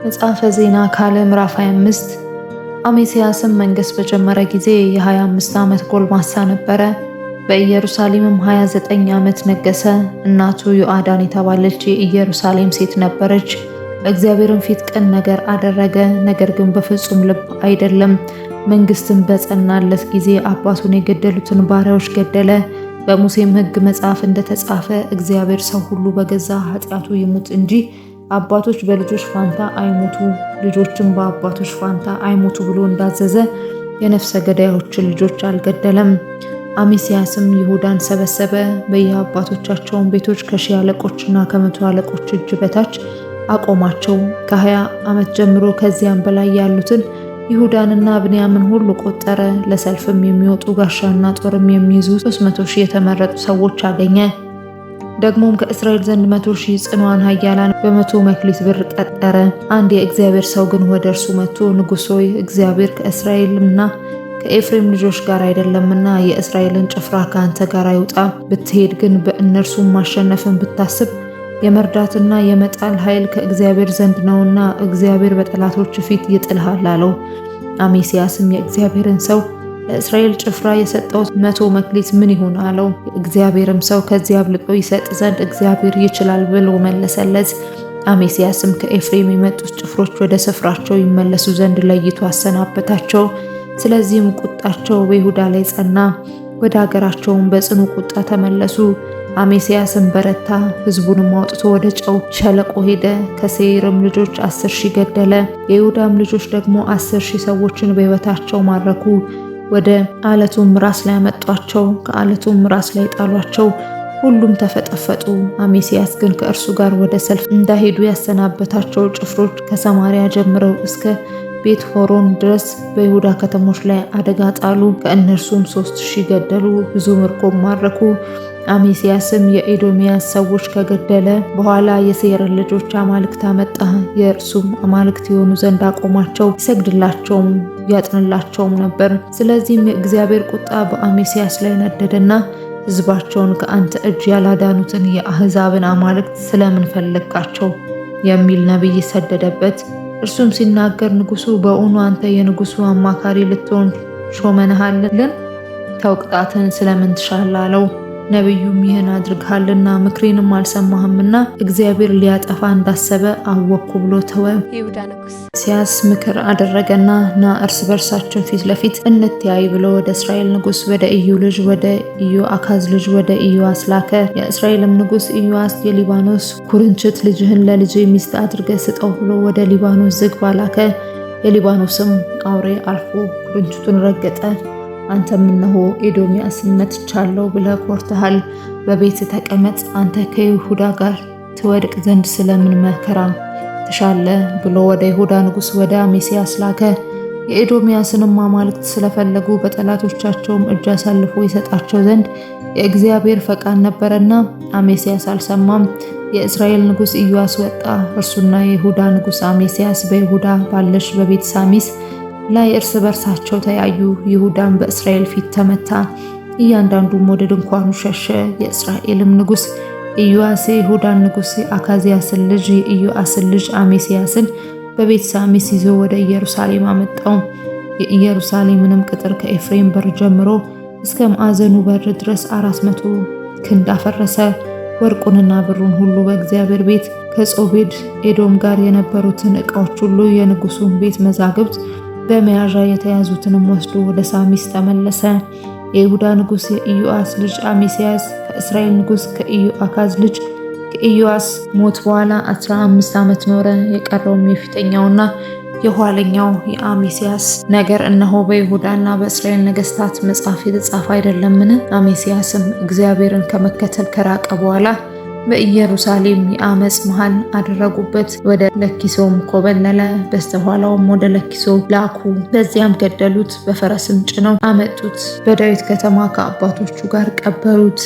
መጽሐፈ ዜና ካልዕ ምዕራፍ 25 አሜስያስም መንገሥ በጀመረ ጊዜ የ25 ዓመት ጎልማሳ ነበረ። በኢየሩሳሌምም 29 ዓመት ነገሠ። እናቱ ዮዓዳን የተባለች የኢየሩሳሌም ሴት ነበረች። በእግዚአብሔርም ፊት ቅን ነገር አደረገ፣ ነገር ግን በፍጹም ልብ አይደለም። መንግሥትም በጸናለት ጊዜ አባቱን የገደሉትን ባሪያዎች ገደለ። በሙሴም ሕግ መጽሐፍ እንደተጻፈ እግዚአብሔር ሰው ሁሉ በገዛ ኃጢአቱ ይሙት እንጂ አባቶች በልጆች ፋንታ አይሞቱ፣ ልጆችም በአባቶች ፋንታ አይሞቱ ብሎ እንዳዘዘ የነፍሰ ገዳዮችን ልጆች አልገደለም። አሜስያስም ይሁዳን ሰበሰበ፣ በየአባቶቻቸውን ቤቶች ከ1000 አለቆችና ከ100 አለቆች እጅ በታች አቆማቸው። ከ20 ዓመት ጀምሮ ከዚያም በላይ ያሉትን ይሁዳንና ብንያምን ሁሉ ቆጠረ። ለሰልፍም የሚወጡ ጋሻና ጦርም የሚይዙ 300,000 የተመረጡ ሰዎች አገኘ። ደግሞም ከእስራኤል ዘንድ 100,000 ጽኑዓን ኃያላን በ100 መክሊት ብር ቀጠረ። አንድ የእግዚአብሔር ሰው ግን ወደ እርሱ መጥቶ ንጉሥ ሆይ፣ እግዚአብሔር ከእስራኤልና ከኤፍሬም ልጆች ጋር አይደለምና የእስራኤልን ጭፍራ ከአንተ ጋር አይውጣ። ብትሄድ ግን በእነርሱም ማሸነፍን ብታስብ የመርዳትና የመጣል ኃይል ከእግዚአብሔር ዘንድ ነውና እግዚአብሔር በጠላቶች ፊት ይጥልሃል አለው። አሜስያስም የእግዚአብሔርን ሰው ለእስራኤል ጭፍራ የሰጠው 100 መክሊት ምን ይሁን አለው። የእግዚአብሔርም ሰው ከዚህ አብልጦ ይሰጥ ዘንድ እግዚአብሔር ይችላል ብሎ መለሰለት። አሜስያስም ከኤፍሬም የመጡት ጭፍሮች ወደ ስፍራቸው ይመለሱ ዘንድ ለይቶ አሰናበታቸው። ስለዚህም ቁጣቸው በይሁዳ ላይ ጸና፣ ወደ ሀገራቸውም በጽኑ ቁጣ ተመለሱ። አሜስያስም በረታ፣ ሕዝቡንም አውጥቶ ወደ ጨው ሸለቆ ሄደ። ከሴይርም ልጆች 10,000 ገደለ። የይሁዳም ልጆች ደግሞ 10,000 ሰዎችን በሕይወታቸው ማረኩ። ወደ አለቱም ራስ ላይ አመጧቸው፣ ከአለቱም ራስ ላይ ጣሏቸው። ሁሉም ተፈጠፈጡ። አሜስያስ ግን ከእርሱ ጋር ወደ ሰልፍ እንዳይሄዱ ያሰናበታቸው ጭፍሮች ከሰማርያ ጀምረው እስከ ቤት ሆሮን ድረስ በይሁዳ ከተሞች ላይ አደጋ ጣሉ። ከእነርሱም 3,000 ገደሉ፣ ብዙ ምርኮም ማረኩ። አሜስያስም የኤዶምያስ ሰዎች ከገደለ በኋላ የሴይርን ልጆች አማልክት አመጣ። የእርሱም አማልክት የሆኑ ዘንድ አቆማቸው፣ ይሰግድላቸውም ያጥንላቸውም ነበር። ስለዚህም የእግዚአብሔር ቁጣ በአሜስያስ ላይ ነደደና ሕዝባቸውን ከአንተ እጅ ያላዳኑትን የአሕዛብን አማልክት ስለምን ፈለግካቸው የሚል ነቢይ ሰደደበት። እርሱም ሲናገር ንጉሡ በእውኑ አንተ የንጉሡ አማካሪ ልትሆን ሾመንሃልን? ተው፣ ቅጣትን ስለምን ትሻለህ አለው። ነቢዩም ይህን አድርግሃልና ምክሬንም አልሰማህምና እግዚአብሔር ሊያጠፋ እንዳሰበ አወቅኩ ብሎ ተወ። አሜስያስ ምክር አደረገና ና እርስ በርሳችን ፊት ለፊት እንተያይ ብሎ ወደ እስራኤል ንጉሥ ወደ ኢዩ ልጅ ወደ ኢዮአካዝ ልጅ ወደ ኢዮአስ ላከ። የእስራኤልም ንጉሥ ኢዮአስ የሊባኖስ ኩርንችት ልጅህን ለልጄ ሚስት አድርገህ ስጠው ብሎ ወደ ሊባኖስ ዝግባ ላከ። የሊባኖስም አውሬ አልፎ ኩርንችቱን ረገጠ። አንተም እነሆ ኤዶምያስን መትቻለሁ ብለህ ኮርተሃል፣ በቤት ተቀመጥ፣ አንተ ከይሁዳ ጋር ትወድቅ ዘንድ ስለምን መከራ ትሻለህ ብሎ ወደ ይሁዳ ንጉሥ ወደ አሜስያስ ላከ። የኤዶምያስንም አማልክት ስለፈለጉ በጠላቶቻቸውም እጅ አሳልፎ ይሰጣቸው ዘንድ የእግዚአብሔር ፈቃድ ነበረና አሜስያስ አልሰማም። የእስራኤል ንጉሥ ኢዮአስ ወጣ፣ እርሱና የይሁዳ ንጉሥ አሜስያስ በይሁዳ ባለች በቤት ሳሚስ ላይ እርስ በርሳቸው ተያዩ። ይሁዳም በእስራኤል ፊት ተመታ፣ እያንዳንዱም ወደ ድንኳኑ ሸሸ። የእስራኤልም ንጉሥ ኢዮአስ የይሁዳን ንጉሥ የአካዝያስን ልጅ የኢዮአስን ልጅ አሜስያስን በቤት ሳሚስ ይዞ ወደ ኢየሩሳሌም አመጣው። የኢየሩሳሌምንም ቅጥር ከኤፍሬም በር ጀምሮ እስከ ማዕዘኑ በር ድረስ 400 ክንድ አፈረሰ። ወርቁንና ብሩን ሁሉ በእግዚአብሔር ቤት ከጾቤድ ኤዶም ጋር የነበሩትን ዕቃዎች ሁሉ የንጉሡን ቤት መዛግብት በመያዣ የተያዙትንም ወስዶ ወደ ሳሚስ ተመለሰ። የይሁዳ ንጉሥ የኢዮአስ ልጅ አሜስያስ ከእስራኤል ንጉሥ ከኢዮአካዝ ልጅ ከኢዮአስ ሞት በኋላ 15 ዓመት ኖረ። የቀረውም የፊተኛውና የኋለኛው የአሜስያስ ነገር እነሆ በይሁዳና በእስራኤል ነገሥታት መጽሐፍ የተጻፈ አይደለምን? አሜስያስም እግዚአብሔርን ከመከተል ከራቀ በኋላ በኢየሩሳሌም የአመፅ መሃል አደረጉበት። ወደ ለኪሶም ኮበለለ። በስተኋላውም ወደ ለኪሶ ላኩ፣ በዚያም ገደሉት፣ በፈረስም ጭነው አመጡት፣ በዳዊት ከተማ ከአባቶቹ ጋር ቀበሩት።